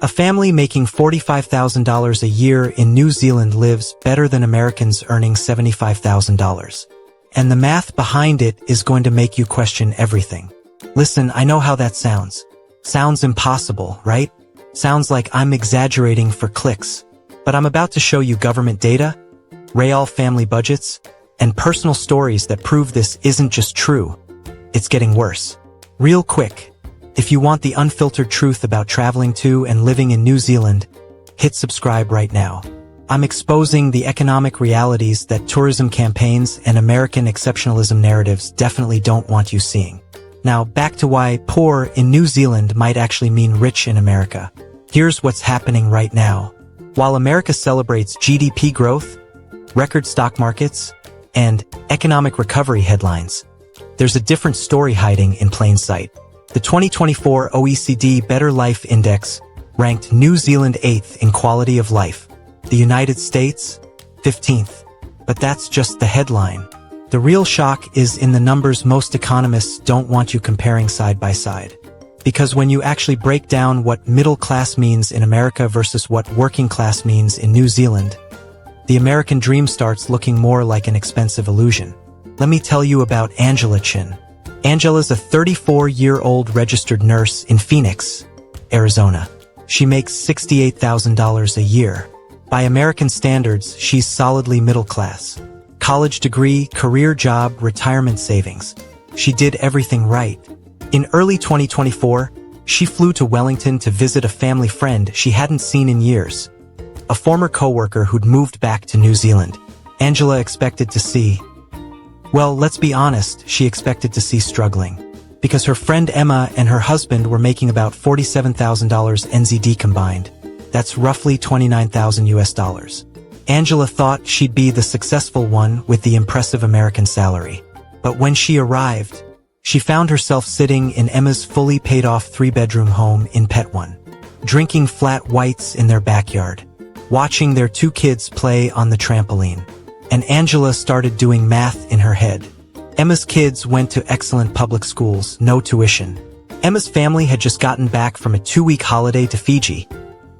A family making $45,000 a year in New Zealand lives better than Americans earning $75,000. And the math behind it is going to make you question everything. Listen, I know how that sounds. Sounds impossible, right? Sounds like I'm exaggerating for clicks. But I'm about to show you government data, real family budgets, and personal stories that prove this isn't just true. It's getting worse. Real quick, if you want the unfiltered truth about traveling to and living in New Zealand, hit subscribe right now. I'm exposing the economic realities that tourism campaigns and American exceptionalism narratives definitely don't want you seeing. Now, back to why poor in New Zealand might actually mean rich in America. Here's what's happening right now. While America celebrates GDP growth, record stock markets, and economic recovery headlines, there's a different story hiding in plain sight. The 2024 OECD Better Life Index ranked New Zealand 8th in quality of life, the United States 15th. But that's just the headline. The real shock is in the numbers most economists don't want you comparing side by side. Because when you actually break down what middle class means in America versus what working class means in New Zealand, the American dream starts looking more like an expensive illusion. Let me tell you about Angela Chin. Angela's a 34-year-old registered nurse in Phoenix, Arizona. She makes $68,000 a year. By American standards, she's solidly middle class. College degree, career job, retirement savings. She did everything right. In early 2024, she flew to Wellington to visit a family friend she hadn't seen in years. A former coworker who'd moved back to New Zealand. Angela expected to see, well, let's be honest, she expected to see struggling. Because her friend Emma and her husband were making about $47,000 NZD combined. That's roughly $29,000 US. Angela thought she'd be the successful one with the impressive American salary. But when she arrived, she found herself sitting in Emma's fully paid-off 3-bedroom home in Pet One, drinking flat whites in their backyard, watching their 2 kids play on the trampoline. And Angela started doing math in her head. Emma's kids went to excellent public schools, no tuition. Emma's family had just gotten back from a 2-week holiday to Fiji.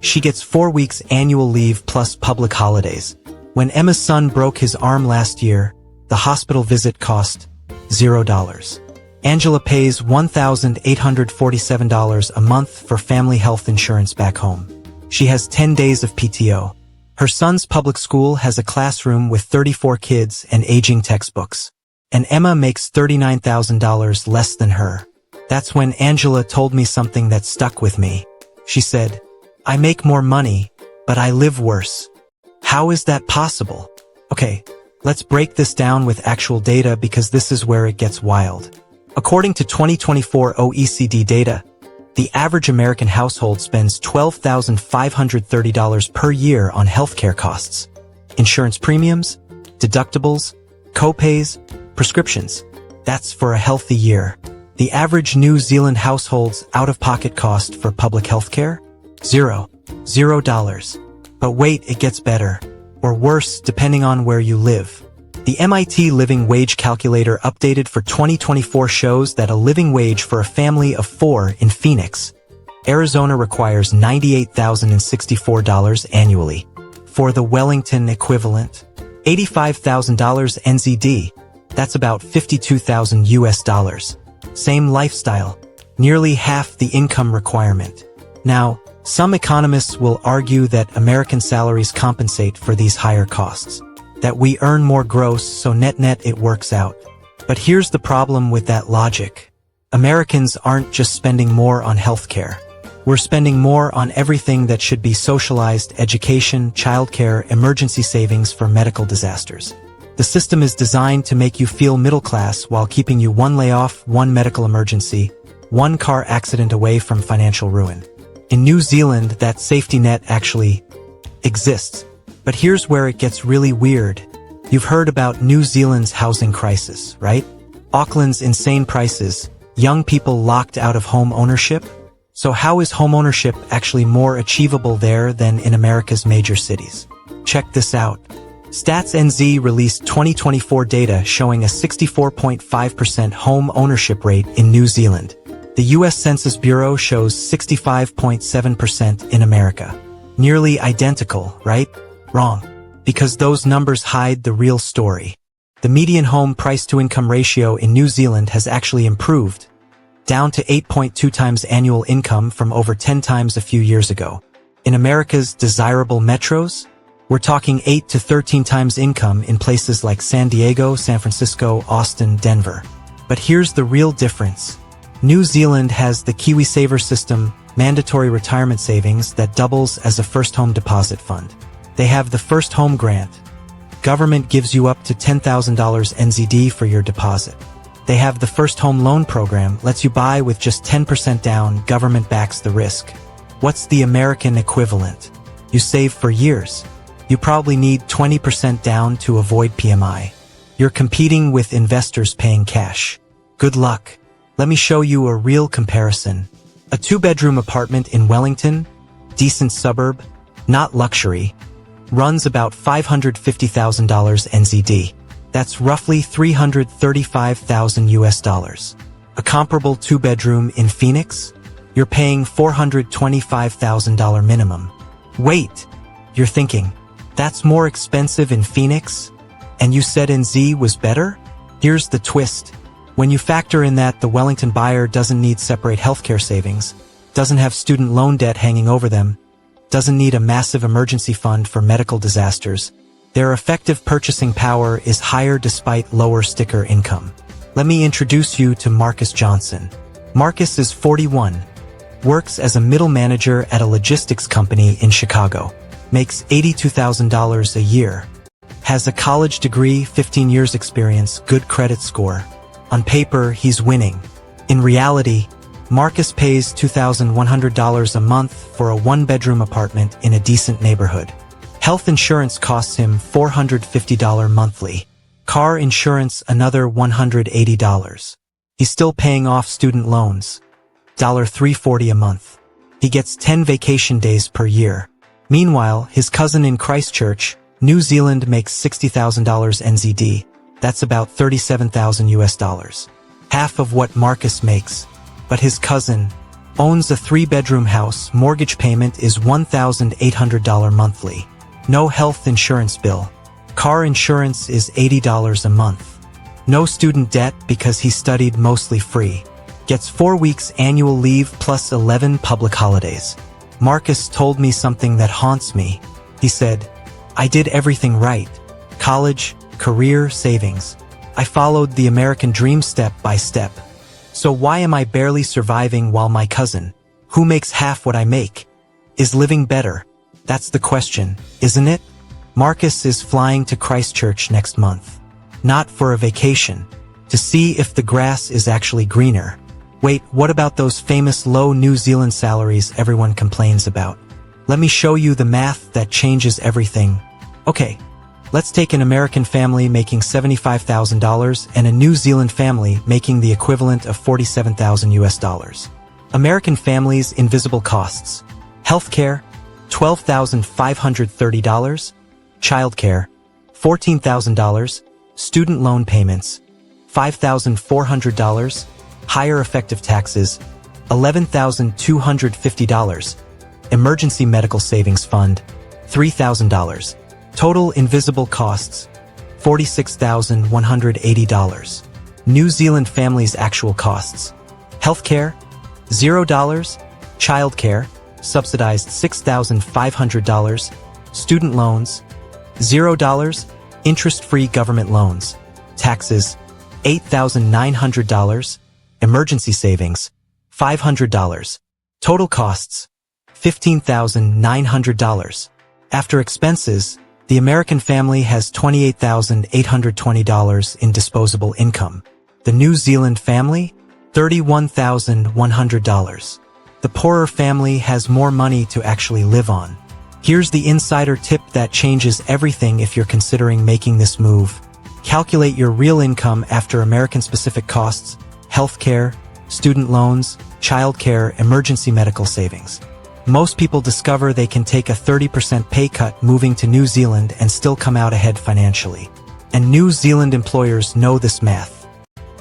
She gets 4 weeks annual leave plus public holidays. When Emma's son broke his arm last year, the hospital visit cost $0. Angela pays $1,847 a month for family health insurance back home. She has 10 days of PTO. Her son's public school has a classroom with 34 kids and aging textbooks. And Emma makes $39,000 less than her. That's when Angela told me something that stuck with me. She said, "I make more money, but I live worse. How is that possible?" Okay, let's break this down with actual data because this is where it gets wild. According to 2024 OECD data, the average American household spends $12,530 per year on healthcare costs. Insurance premiums, deductibles, co-pays, prescriptions. That's for a healthy year. The average New Zealand household's out-of-pocket cost for public healthcare? $0. But wait, it gets better. Or worse, depending on where you live. The MIT Living Wage Calculator updated for 2024 shows that a living wage for a family of 4 in Phoenix, Arizona requires $98,064 annually. For the Wellington equivalent, $85,000 NZD. That's about $52,000 US. Same lifestyle, nearly half the income requirement. Now, some economists will argue that American salaries compensate for these higher costs. That we earn more gross, so net-net it works out. But here's the problem with that logic. Americans aren't just spending more on healthcare. We're spending more on everything that should be socialized: education, childcare, emergency savings for medical disasters. The system is designed to make you feel middle class while keeping you one layoff, one medical emergency, one car accident away from financial ruin. In New Zealand, that safety net actually exists. But here's where it gets really weird. You've heard about New Zealand's housing crisis, right? Auckland's insane prices, young people locked out of home ownership. So how is home ownership actually more achievable there than in America's major cities? Check this out. Stats NZ released 2024 data showing a 64.5% home ownership rate in New Zealand. The U.S. Census Bureau shows 65.7% in America. Nearly identical, right? Wrong. Because those numbers hide the real story. The median home price-to-income ratio in New Zealand has actually improved, down to 8.2 times annual income from over 10 times a few years ago. In America's desirable metros, we're talking 8 to 13 times income in places like San Diego, San Francisco, Austin, Denver. But here's the real difference. New Zealand has the KiwiSaver system, mandatory retirement savings that doubles as a first home deposit fund. They have the first home grant. Government gives you up to $10,000 NZD for your deposit. They have the first home loan program, lets you buy with just 10% down, government backs the risk. What's the American equivalent? You save for years. You probably need 20% down to avoid PMI. You're competing with investors paying cash. Good luck. Let me show you a real comparison. A 2-bedroom apartment in Wellington, decent suburb, not luxury, runs about $550,000 NZD. That's roughly $335,000 US dollars. A comparable 2-bedroom in Phoenix, you're paying $425,000 minimum. Wait, you're thinking, that's more expensive in Phoenix? And you said NZ was better? Here's the twist. When you factor in that the Wellington buyer doesn't need separate healthcare savings, doesn't have student loan debt hanging over them, doesn't need a massive emergency fund for medical disasters, their effective purchasing power is higher despite lower sticker income. Let me introduce you to Marcus Johnson. Marcus is 41, works as a middle manager at a logistics company in Chicago, makes $82,000 a year, has a college degree, 15 years experience, good credit score. On paper, he's winning. In reality, Marcus pays $2,100 a month for a 1-bedroom apartment in a decent neighborhood. Health insurance costs him $450 monthly. Car insurance another $180. He's still paying off student loans. $340 a month. He gets 10 vacation days per year. Meanwhile, his cousin in Christchurch, New Zealand makes $60,000 NZD. That's about $37,000 US dollars. Half of what Marcus makes. But his cousin owns a 3-bedroom house. Mortgage payment is $1,800 monthly. No health insurance bill. Car insurance is $80 a month. No student debt because he studied mostly free. Gets 4 weeks annual leave plus 11 public holidays. Marcus told me something that haunts me. He said, I did everything right. College, career, savings. I followed the American dream step by step. So why am I barely surviving while my cousin, who makes half what I make, is living better? That's the question, isn't it? Marcus is flying to Christchurch next month. Not for a vacation. To see if the grass is actually greener. Wait, what about those famous low New Zealand salaries everyone complains about? Let me show you the math that changes everything. Okay, let's take an American family making $75,000 and a New Zealand family making the equivalent of $47,000 US dollars. American families' invisible costs. Healthcare, $12,530. Childcare, $14,000. Student loan payments, $5,400. Higher effective taxes, $11,250. Emergency medical savings fund, $3,000. Total invisible costs, $46,180. New Zealand families' actual costs. Healthcare, $0. Childcare, subsidized $6,500. Student loans, $0. Interest-free government loans. Taxes, $8,900. Emergency savings, $500. Total costs, $15,900. After expenses, the American family has $28,820 in disposable income. The New Zealand family, $31,100. The poorer family has more money to actually live on. Here's the insider tip that changes everything if you're considering making this move. Calculate your real income after American-specific costs, healthcare, student loans, childcare, emergency medical savings. Most people discover they can take a 30% pay cut moving to New Zealand and still come out ahead financially. And New Zealand employers know this math.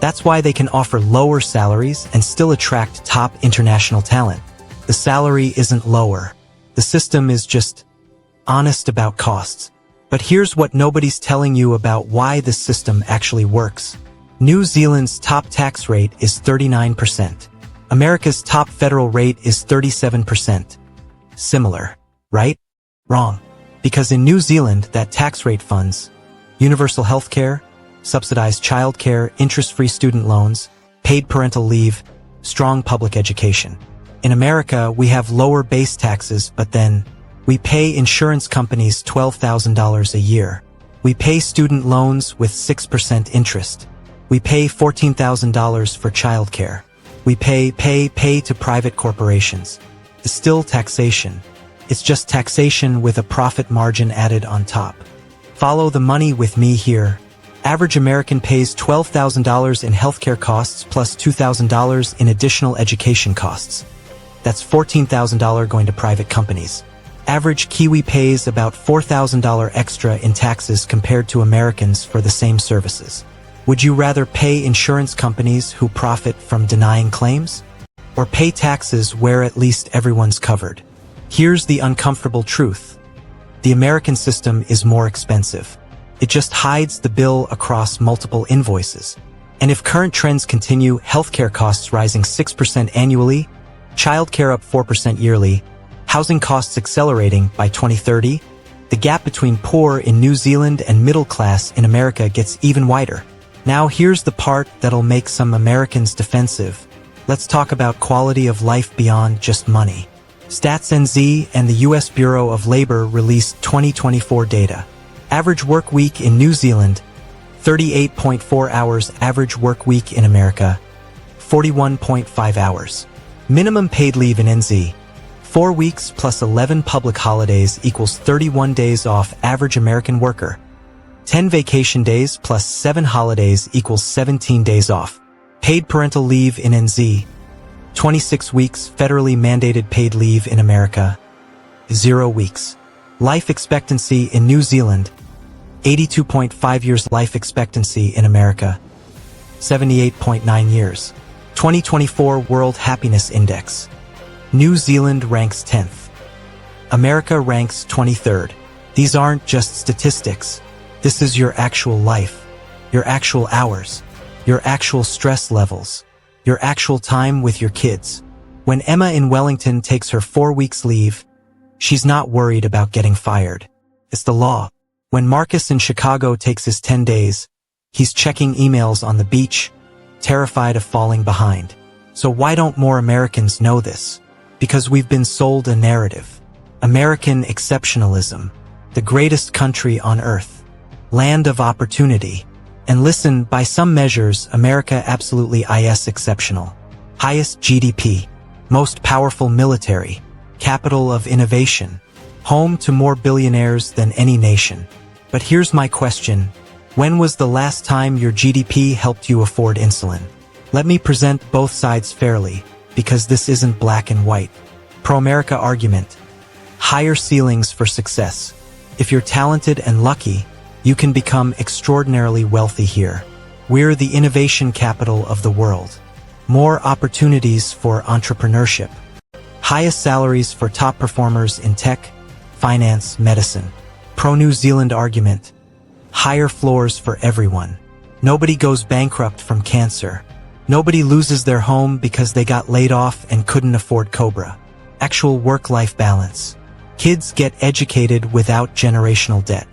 That's why they can offer lower salaries and still attract top international talent. The salary isn't lower. The system is just honest about costs. But here's what nobody's telling you about why this system actually works. New Zealand's top tax rate is 39%. America's top federal rate is 37%. Similar, right? Wrong. Because in New Zealand, that tax rate funds universal health care, subsidized childcare, interest-free student loans, paid parental leave, strong public education. In America, we have lower base taxes, but then we pay insurance companies $12,000 a year. We pay student loans with 6% interest. We pay $14,000 for childcare. We pay to private corporations. It's still taxation. It's just taxation with a profit margin added on top. Follow the money with me here. Average American pays $12,000 in healthcare costs plus $2,000 in additional education costs. That's $14,000 going to private companies. Average Kiwi pays about $4,000 extra in taxes compared to Americans for the same services. Would you rather pay insurance companies who profit from denying claims? Or pay taxes where at least everyone's covered? Here's the uncomfortable truth. The American system is more expensive. It just hides the bill across multiple invoices. And if current trends continue, healthcare costs rising 6% annually, childcare up 4% yearly, housing costs accelerating by 2030, the gap between poor in New Zealand and middle class in America gets even wider. Now here's the part that'll make some Americans defensive. Let's talk about quality of life beyond just money. Stats NZ and the U.S. Bureau of Labor released 2024 data. Average work week in New Zealand, 38.4 hours. Average work week in America, 41.5 hours. Minimum paid leave in NZ, 4 weeks plus 11 public holidays equals 31 days off. Average American worker, 10 vacation days plus 7 holidays equals 17 days off. Paid parental leave in NZ, 26 weeks. Federally mandated paid leave in America, 0 weeks. Life expectancy in New Zealand, 82.5 years. Life expectancy in America, 78.9 years. 2024 World Happiness Index. New Zealand ranks 10th. America ranks 23rd. These aren't just statistics. This is your actual life, your actual hours, your actual stress levels, your actual time with your kids. When Emma in Wellington takes her 4 weeks leave, she's not worried about getting fired. It's the law. When Marcus in Chicago takes his 10 days, he's checking emails on the beach, terrified of falling behind. So why don't more Americans know this? Because we've been sold a narrative. American exceptionalism, the greatest country on earth, land of opportunity. And listen, by some measures, America absolutely is exceptional. Highest GDP, most powerful military, capital of innovation, home to more billionaires than any nation. But here's my question. When was the last time your GDP helped you afford insulin? Let me present both sides fairly, because this isn't black and white. Pro-America argument. Higher ceilings for success. If you're talented and lucky, you can become extraordinarily wealthy here. We're the innovation capital of the world. More opportunities for entrepreneurship. Highest salaries for top performers in tech, finance, medicine. Pro-New Zealand argument. Higher floors for everyone. Nobody goes bankrupt from cancer. Nobody loses their home because they got laid off and couldn't afford Cobra. Actual work-life balance. Kids get educated without generational debt.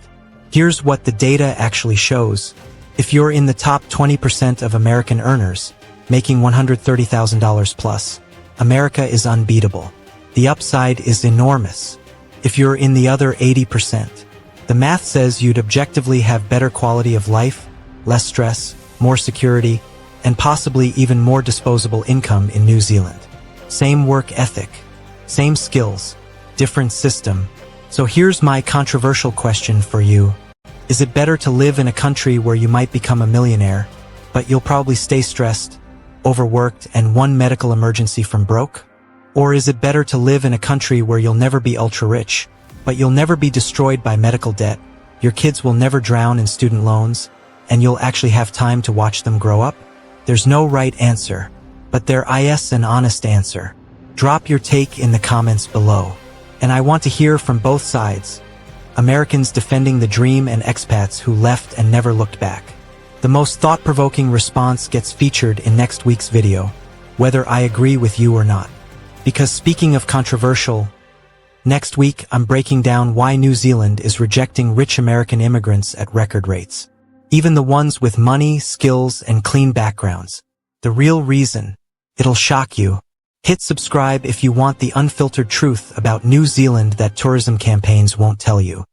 Here's what the data actually shows. If you're in the top 20% of American earners, making $130,000 plus, America is unbeatable. The upside is enormous. If you're in the other 80%, the math says you'd objectively have better quality of life, less stress, more security, and possibly even more disposable income in New Zealand. Same work ethic, same skills, different system. So here's my controversial question for you. Is it better to live in a country where you might become a millionaire, but you'll probably stay stressed, overworked, and one medical emergency from broke? Or is it better to live in a country where you'll never be ultra-rich, but you'll never be destroyed by medical debt, your kids will never drown in student loans, and you'll actually have time to watch them grow up? There's no right answer, but there is an honest answer. Drop your take in the comments below. And I want to hear from both sides. Americans defending the dream and expats who left and never looked back. The most thought-provoking response gets featured in next week's video, whether I agree with you or not. Because speaking of controversial, next week I'm breaking down why New Zealand is rejecting rich American immigrants at record rates. Even the ones with money, skills, and clean backgrounds. The real reason. It'll shock you. Hit subscribe if you want the unfiltered truth about New Zealand that tourism campaigns won't tell you.